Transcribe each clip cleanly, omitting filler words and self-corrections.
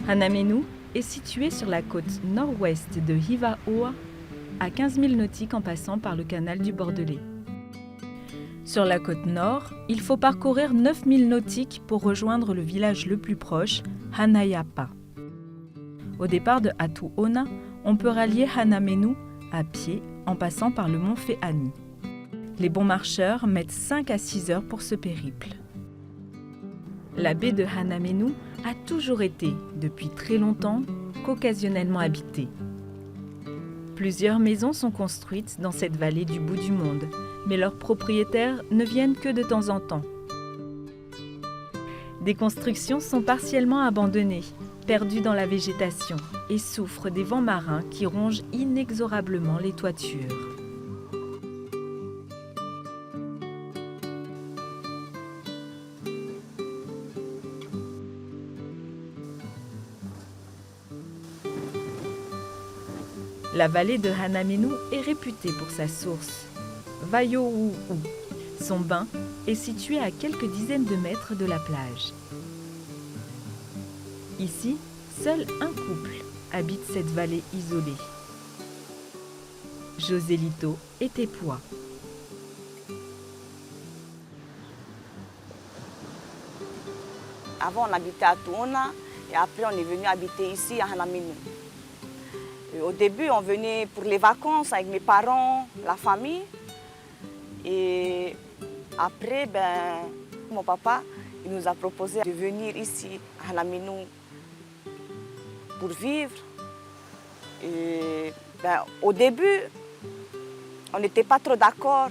Hanamenu est situé sur la côte nord-ouest de Hiva-Oa, à 15 000 nautiques en passant par le canal du Bordelais. Sur la côte nord, il faut parcourir 9 000 nautiques pour rejoindre le village le plus proche, Hanayapa. Au départ de Hatuona, on peut rallier Hanamenu à pied en passant par le mont Fe'ani. Les bons marcheurs mettent 5 à 6 heures pour ce périple. La baie de Hanamenu a toujours été, depuis très longtemps, qu'occasionnellement habitée. Plusieurs maisons sont construites dans cette vallée du bout du monde, mais leurs propriétaires ne viennent que de temps en temps. Des constructions sont partiellement abandonnées, perdues dans la végétation, et souffrent des vents marins qui rongent inexorablement les toitures. La vallée de Hanamenu est réputée pour sa source, Vayo'ou. Son bain est situé à quelques dizaines de mètres de la plage. Ici, seul un couple habite cette vallée isolée. Joselito et Tepuah. Avant, on habitait à Tuona et après, on est venu habiter ici à Hanamenu. Au début, on venait pour les vacances avec mes parents, la famille. Et après, mon papa il nous a proposé de venir ici à Hanamenu pour vivre. Et, au début, on n'était pas trop d'accord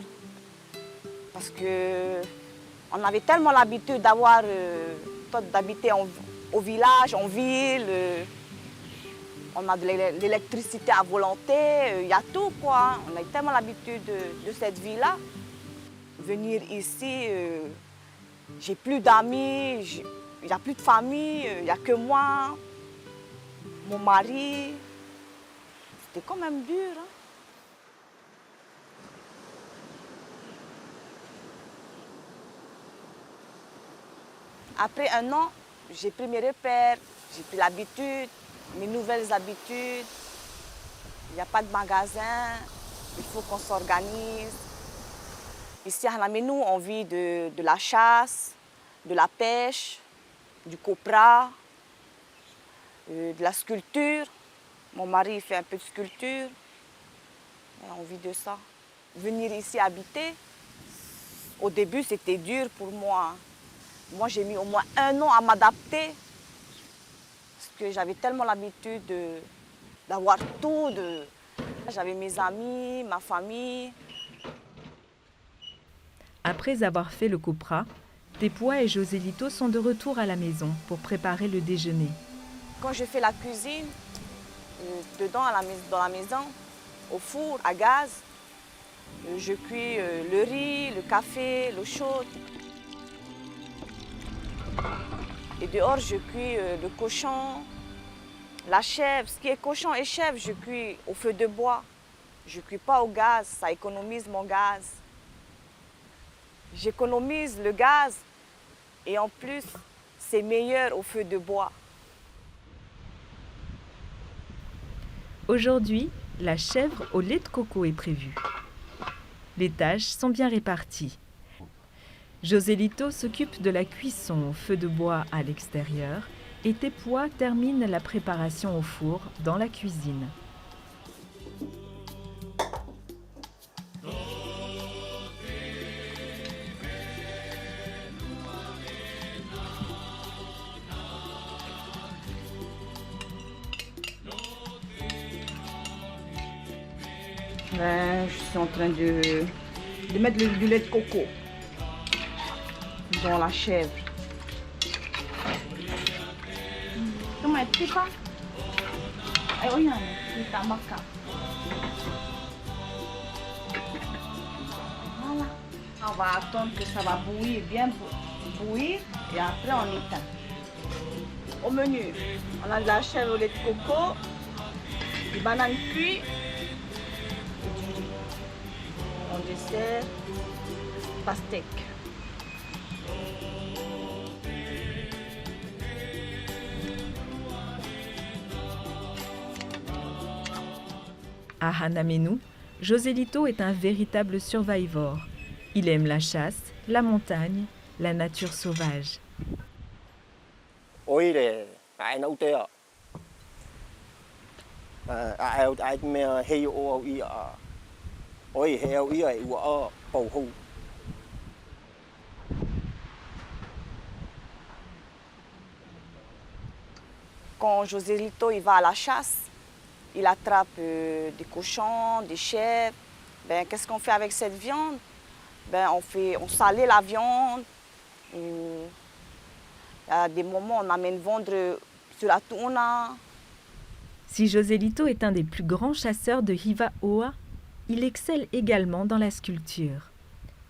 parce qu'on avait tellement l'habitude d'habiter au village, en ville. On a de l'électricité à volonté, il y a tout quoi. On a tellement l'habitude de cette vie-là. Venir ici, j'ai plus d'amis, il n'y a plus de famille, il n'y a que moi, mon mari. C'était quand même dur. Hein? Après un an, j'ai pris mes repères, j'ai pris l'habitude. Mes nouvelles habitudes, il n'y a pas de magasin, il faut qu'on s'organise. Ici à Hanamenu, on vit de la chasse, de la pêche, du copra, de la sculpture. Mon mari fait un peu de sculpture, et on vit de ça. Venir ici habiter, au début c'était dur pour moi. Moi j'ai mis au moins 1 an à m'adapter. Que j'avais tellement l'habitude d'avoir tout. J'avais mes amis, ma famille. Après avoir fait le copra, Tepuah et Joselito sont de retour à la maison pour préparer le déjeuner. Quand je fais la cuisine, dedans dans la maison, au four à gaz, je cuis le riz, le café, l'eau chaude. Et dehors, je cuis le cochon, la chèvre. Ce qui est cochon et chèvre, je cuis au feu de bois. Je ne cuis pas au gaz, ça économise mon gaz. J'économise le gaz et en plus, c'est meilleur au feu de bois. Aujourd'hui, la chèvre au lait de coco est prévue. Les tâches sont bien réparties. Joselito s'occupe de la cuisson au feu de bois à l'extérieur et Tepoa termine la préparation au four dans la cuisine. Ben, je suis en train de mettre du lait de coco dans la chèvre. Comment est-ce que ça? Eh oui, c'est ta maca. Voilà. On va attendre que ça va bouillir, bien bouillir, et après on éteint. Au menu, on a de la chèvre au lait de coco, des bananes cuites, en dessert, pastèque. À Hanamenu, Joselito est un véritable survivor. Il aime la chasse, la montagne, la nature sauvage. Oire, ai nau te a. Ai me hei o au ia a. Oi, hei au ia e ua a pau hou. Quand Joselito il va à la chasse, il attrape des cochons, des chèvres. Ben, qu'est-ce qu'on fait avec cette viande? Ben, on salait la viande. Il y a des moments on amène vendre sur la tuna. Si Joselito est un des plus grands chasseurs de Hiva-Oa, il excelle également dans la sculpture.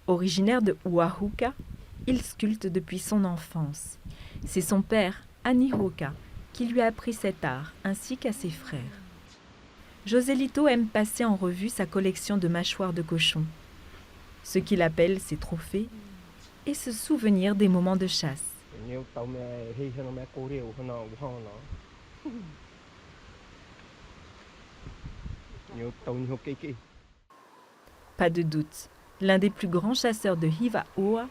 Originaire de Oahuka, il sculpte depuis son enfance. C'est son père, Anihoka, qui lui a appris cet art, ainsi qu'à ses frères. Joselito aime passer en revue sa collection de mâchoires de cochon, ce qu'il appelle ses trophées, et se souvenir des moments de chasse. Pas de doute, l'un des plus grands chasseurs de Hiva-Oa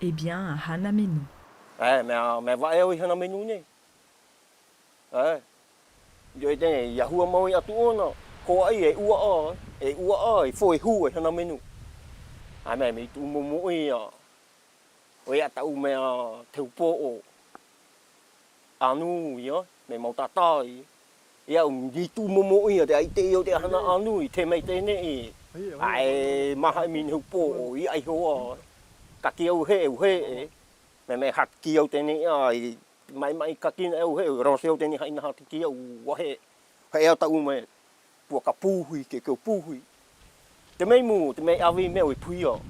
est bien à Hanamenu. Me va e o i Hanamenu ne. Yo te Yahua maui atu ona. Ko ai e ua a e foi hu e Hanamenu. Ai me tu mo i a. O ia tau me a te upo o. Anu ia, me mau tatai. Ia di tu mo i a te ai te o te hana anu i te mei tene i. Ai maha min upo o i ai hoa. Ka ki au he e. Me hat ki au tene ai mai ka kin au he ro se au tene hai na hat ki au wa he. He au tau me pu ka puhui ke puhui. Te mei mu, te mei avi me o pui o.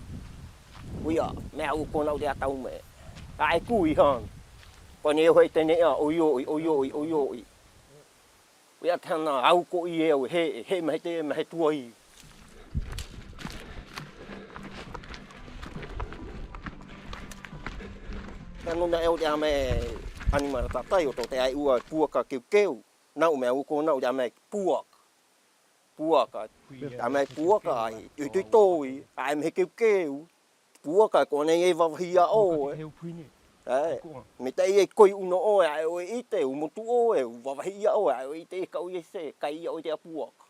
Uia, me au ko na o te tau me. Ai ku i han. Ko ne ho tene a o yo. Uia tana au ko i e o he me te tuai. Tano na e o te ame anima tatai o te ai ua puaka keu. Nau me au ko na o te ame puaka. Puaka. Ame puaka ai. Tu toi, ai me keu. Puaka ko nei e vavahia o. Me te e koi uno o ai o ite u motu o e vavahia o ai o ite ka o se kai o te puaka.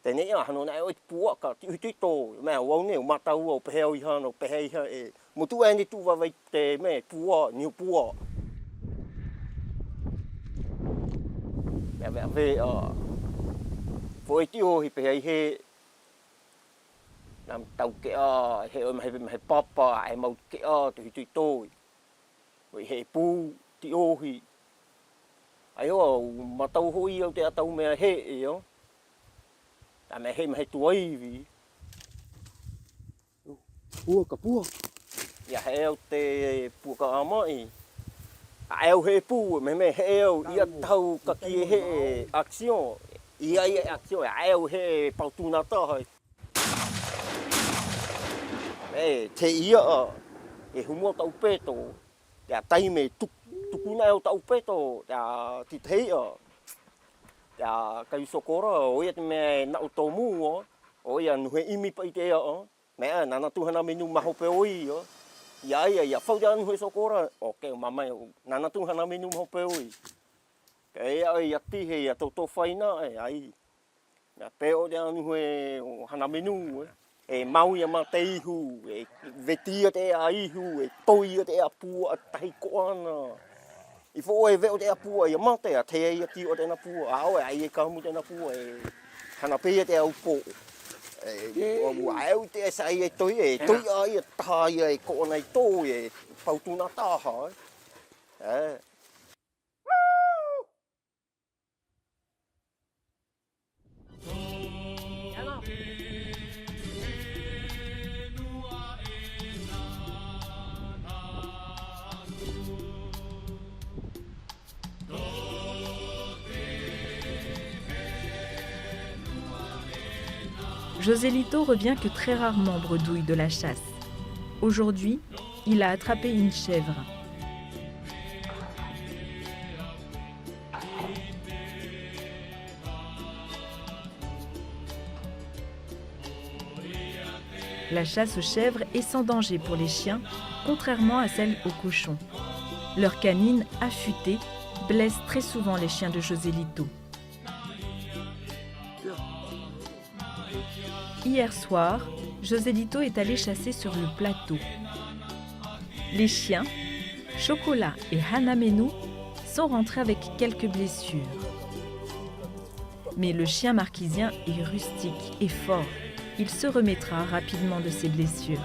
Tene a hano na o puaka tu toi. Me o ne o matau o peheu i hano pehei ha e. Motu e ni tu vavai te me pua ni pua. Me ve a foi ti o hi pehei he nam tau ke a he papa ai mau ke a tu toi. Oi he pu ti o hi. Ai o matau hoi o te atau me he e o. Ta me he tuai vi. Puaka. Ya he o te puaka amai. Ai o he pu me he o ia tau ka ki he action. Ia action ai o he pautuna ta. Te ia e humo tau peto. Ya tai me tuku na o tau peto. Ya ti tei a. Ya kayu sokora o ia te me na o tomu o ia no he imi pa ite o me nana tu hana menu maho pe oi o ia fau dia no he sokora o ke mama nana tu hana menu maho pe oi ke ia ti he ia to faina ai na pe o dia no he hana menu e mau ia ma te ihu e vetia te ai hu e toi te apu a tai ko ana I fo e veo te apua ia mate a te ia ti o te na pua ao ai e ka mu te na pua e kana pe te au po e o au te sai e toi ai e tai e ko nei to e pau tu na ta ha e Joselito revient que très rarement bredouille de la chasse. Aujourd'hui, il a attrapé une chèvre. La chasse aux chèvres est sans danger pour les chiens, contrairement à celle aux cochons. Leurs canines affûtées blessent très souvent les chiens de Joselito. Hier soir, Joselito est allé chasser sur le plateau. Les chiens, Chocolat et Hanamenu, sont rentrés avec quelques blessures. Mais le chien marquisien est rustique et fort. Il se remettra rapidement de ses blessures.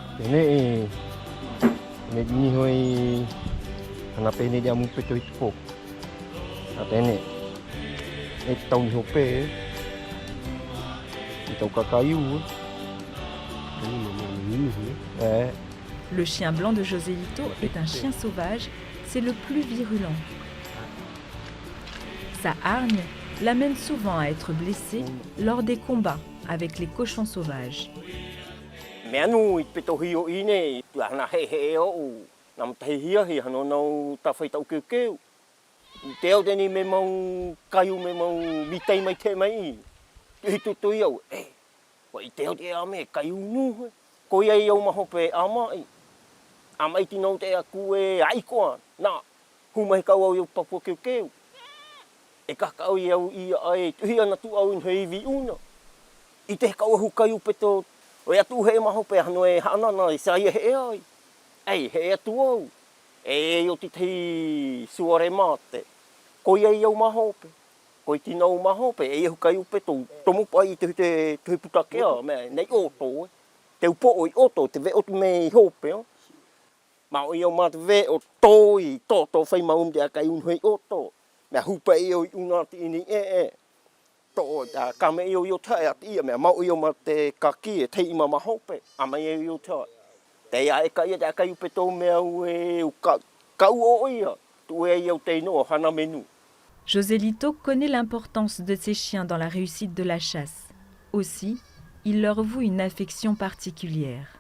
Le chien blanc de Joselito est un chien sauvage, c'est le plus virulent. Sa hargne l'amène souvent à être blessé lors des combats avec les cochons sauvages. Meanu I petohi o ine tu ana he o nam tehia hi hano no ta fai tau ke teo deni me mau kayu me mau mitai mai te mai tu yo o I teo te ame kayu nu ko ia yo maho pe ama I tino te aku e ai ko na hu mai ka o yo papo ke e ka ka o yo I ai tu hi ana tu au in hei vi uno I te ka o hu kayu peto o ia tu he maho pe hano e hana na I sai he ai he atu o e yo ti te suare mate ko ia yo maho pe ko I tino maho pe e hu kayu peto tomu pa I te putake me nei oto te upo o oto te ve o me hope ma o yo mat ve o toi to fai maum de kai un hoi oto me hupa e o una tini to da kame yo tai ati me ma o yo mat kaki te ima ma hope ama yo to te ai kai da kai peto me o ka o ia tu e yo te no Hanamenu. Joselito connaît l'importance de ses chiens dans la réussite de la chasse. Aussi, il leur voue une affection particulière.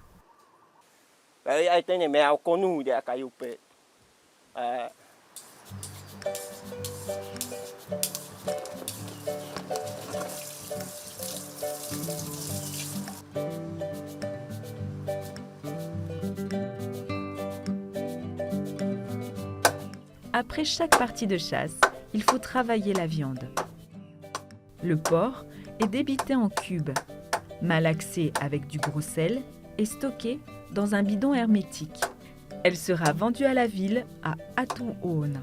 Après chaque partie de chasse, il faut travailler la viande. Le porc est débité en cubes, malaxé avec du gros sel et stocké dans un bidon hermétique. Elle sera vendue à la ville à Atu'ona.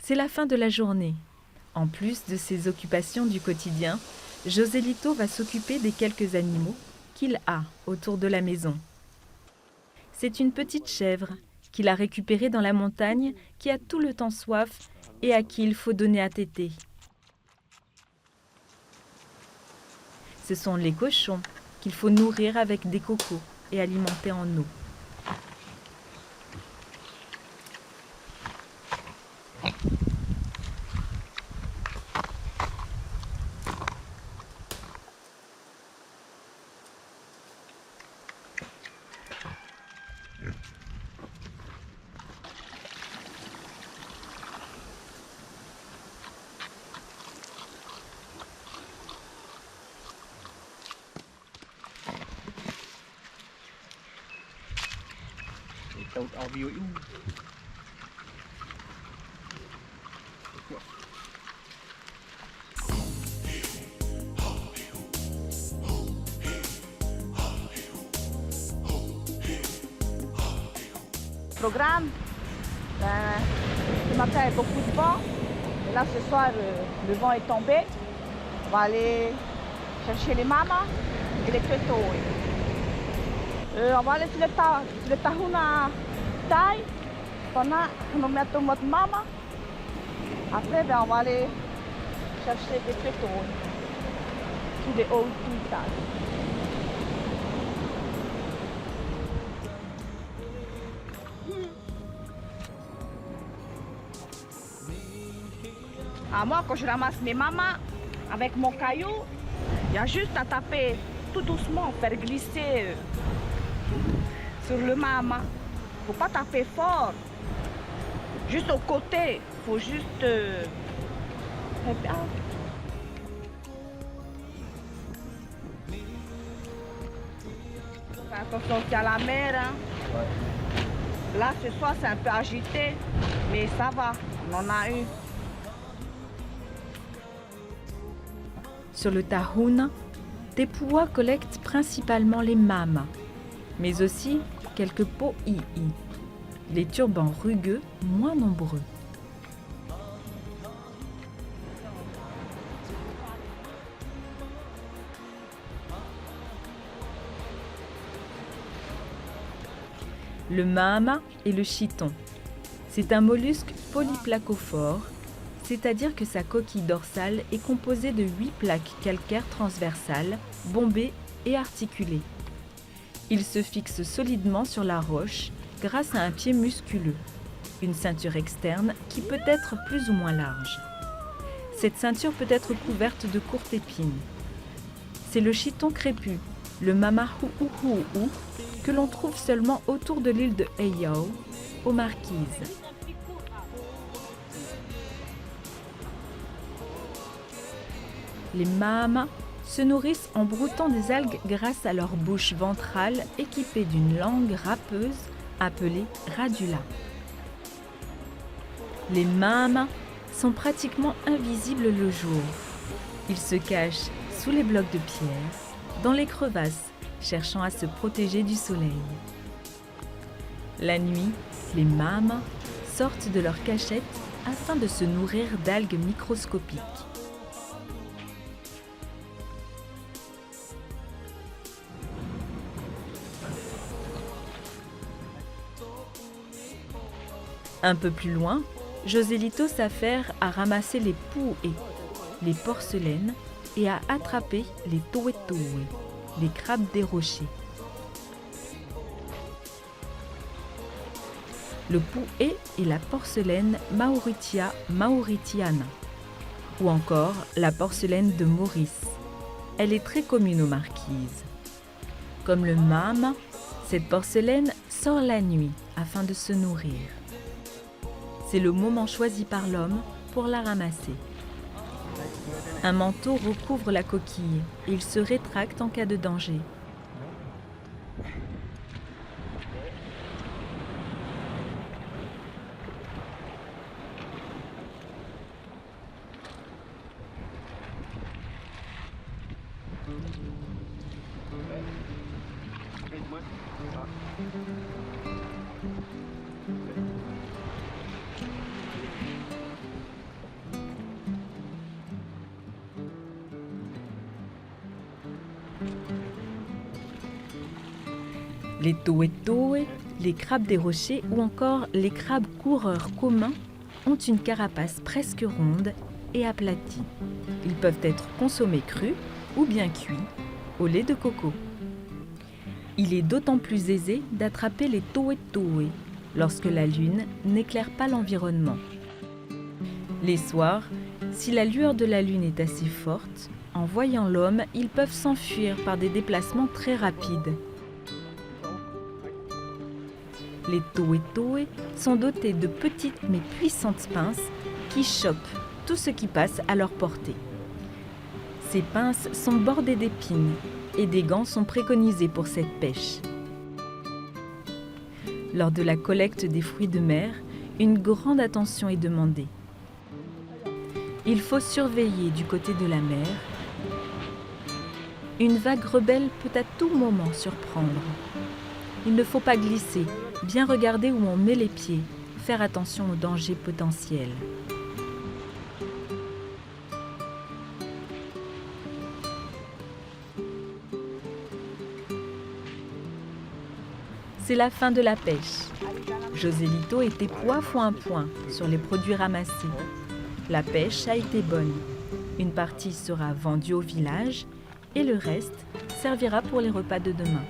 C'est la fin de la journée. En plus de ses occupations du quotidien, Joselito va s'occuper des quelques animaux qu'il a autour de la maison. C'est une petite chèvre qu'il a récupérée dans la montagne, qui a tout le temps soif et à qui il faut donner à téter. Ce sont les cochons qu'il faut nourrir avec des cocos et alimenter en eau. Programme, ce matin il y a beaucoup de vent. Et là ce soir le vent est tombé. On va aller chercher les mamas et les petits. On va aller sur le tahuna taille. Pendant on met notre maman. Après on va aller chercher des petits. Tous les hauts tout ça. Moi, quand je ramasse mes mamas avec mon caillou, il y a juste à taper tout doucement, faire glisser sur le mama. Il ne faut pas taper fort, juste au côté. Il faut juste... Attention aussi à la mer. Hein. Ouais. Là, ce soir, c'est un peu agité, mais ça va, on en a eu. Sur le Tahuna, Tepua collecte principalement les mamas, mais aussi quelques po'i'i, les turbans rugueux moins nombreux. Le mahama est le chiton. C'est un mollusque polyplacophore, c'est-à-dire que sa coquille dorsale est composée de 8 plaques calcaires transversales, bombées et articulées. Il se fixe solidement sur la roche grâce à un pied musculeux, une ceinture externe qui peut être plus ou moins large. Cette ceinture peut être couverte de courtes épines. C'est le chiton crépu, le mamahu'uhu'u, que l'on trouve seulement autour de l'île de Heiau, aux Marquises. Les mahamas se nourrissent en broutant des algues grâce à leur bouche ventrale équipée d'une langue râpeuse appelée radula. Les mahamas sont pratiquement invisibles le jour. Ils se cachent sous les blocs de pierre, dans les crevasses, cherchant à se protéger du soleil. La nuit, les mahamas sortent de leur cachette afin de se nourrir d'algues microscopiques. Un peu plus loin, Joselito s'affaire à ramasser les pu'e, les porcelaines, et à attraper les toetoe, les crabes des rochers. Le pu'e est la porcelaine Mauritia mauritiana, ou encore la porcelaine de Maurice. Elle est très commune aux Marquises. Comme le mahama, cette porcelaine sort la nuit afin de se nourrir. C'est le moment choisi par l'homme pour la ramasser. Un manteau recouvre la coquille et il se rétracte en cas de danger. Les toé-toé, les crabes des rochers ou encore les crabes coureurs communs ont une carapace presque ronde et aplatie. Ils peuvent être consommés crus ou bien cuits au lait de coco. Il est d'autant plus aisé d'attraper les toé-toé lorsque la lune n'éclaire pas l'environnement. Les soirs, si la lueur de la lune est assez forte, en voyant l'homme, ils peuvent s'enfuir par des déplacements très rapides. Les toé-toé sont dotés de petites mais puissantes pinces qui chopent tout ce qui passe à leur portée. Ces pinces sont bordées d'épines et des gants sont préconisés pour cette pêche. Lors de la collecte des fruits de mer, une grande attention est demandée. Il faut surveiller du côté de la mer. Une vague rebelle peut à tout moment surprendre. Il ne faut pas glisser, bien regarder où on met les pieds, faire attention aux dangers potentiels. C'est la fin de la pêche. Joselito et Tepoua font un point sur les produits ramassés. La pêche a été bonne. Une partie sera vendue au village et le reste servira pour les repas de demain.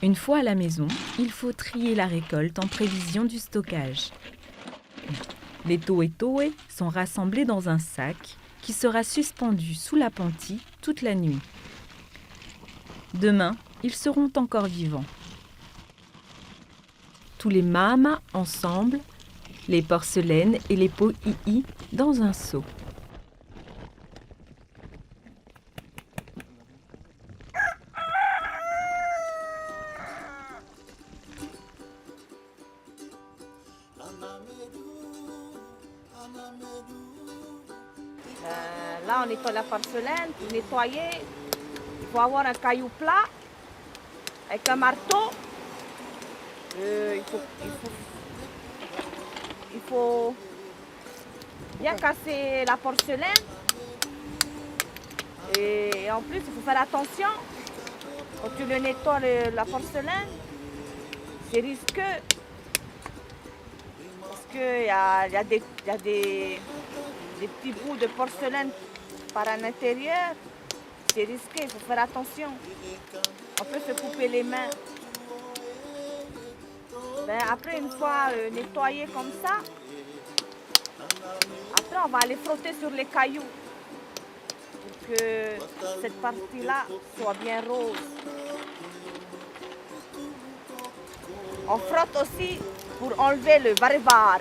Une fois à la maison, il faut trier la récolte en prévision du stockage. Les toé-toé sont rassemblés dans un sac qui sera suspendu sous l'appentis toute la nuit. Demain, ils seront encore vivants. Tous les mamas ensemble, les porcelaines et les po'i'i dans un seau. Là, on nettoie la porcelaine. Pour nettoyer, il faut avoir un caillou plat avec un marteau. Il faut bien casser la porcelaine. Et en plus, il faut faire attention. Quand tu le nettoies la porcelaine, c'est risqueux. Parce qu'il y a des petits bouts de porcelaine par un intérieur. C'est risqué, il faut faire attention. On peut se couper les mains. Après, une fois nettoyé comme ça, après on va aller frotter sur les cailloux pour que cette partie-là soit bien rose. On frotte aussi pour enlever le varivare.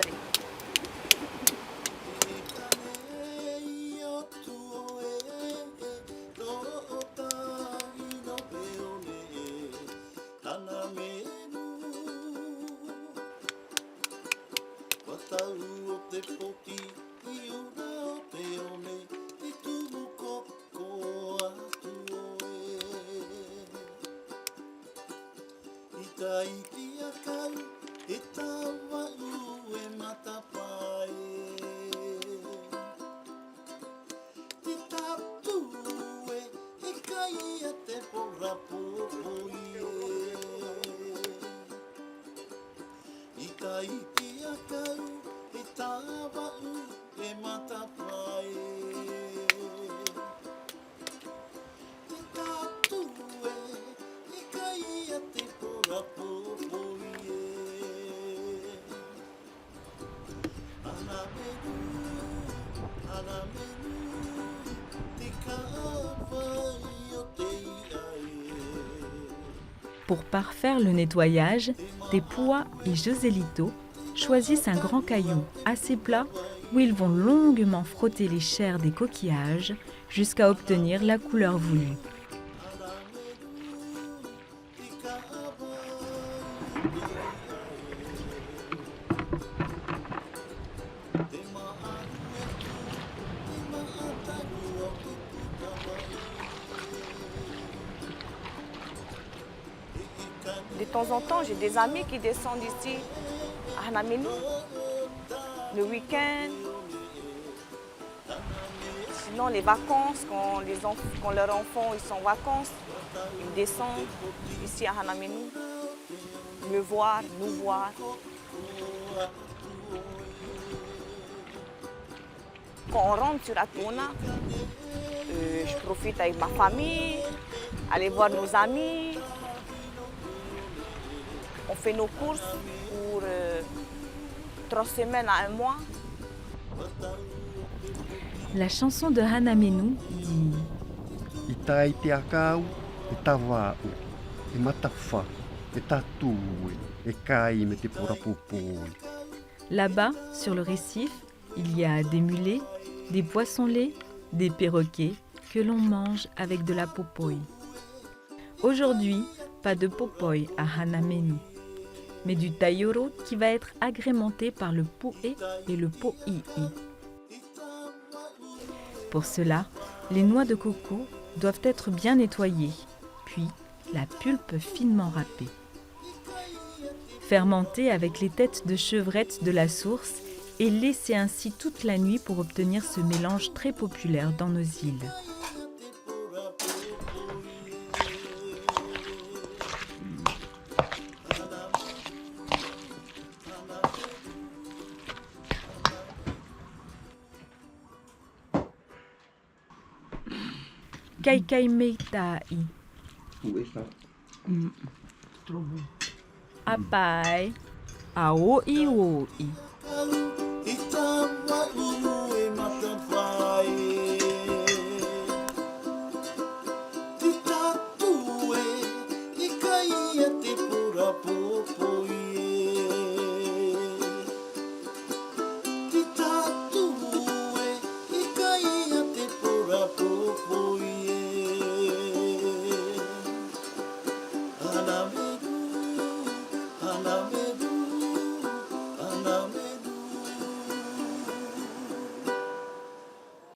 Ita itia kau, e tawa ue Pour parfaire le nettoyage, Tepua et Joselito choisissent un grand caillou assez plat où ils vont longuement frotter les chairs des coquillages jusqu'à obtenir la couleur voulue. De temps en temps, j'ai des amis qui descendent ici à Hanamenu, le week-end. Sinon, les vacances, quand leurs enfants ils sont en vacances, ils descendent ici à Hanamenu, me voir, nous voir. Quand on rentre sur Atuna, je profite avec ma famille, aller voir nos amis. On fait nos courses pour 3 semaines à 1 mois. La chanson de Hanamenu dit Itai te akau, e tawau, e matafa, e tatue, e kai me te porapopoi. Là-bas, sur le récif, il y a des mulets, des poissons-lait, des perroquets que l'on mange avec de la popoi. Aujourd'hui, pas de popoi à Hanamenu, mais du taïoro qui va être agrémenté par le poé et le poi'i. Pour cela, les noix de coco doivent être bien nettoyées, puis la pulpe finement râpée. Fermenter avec les têtes de chevrette de la source et laisser ainsi toute la nuit pour obtenir ce mélange très populaire dans nos îles. Kaikai meitai. Apai. Aoi oi. Te tatue, i kai te pura popo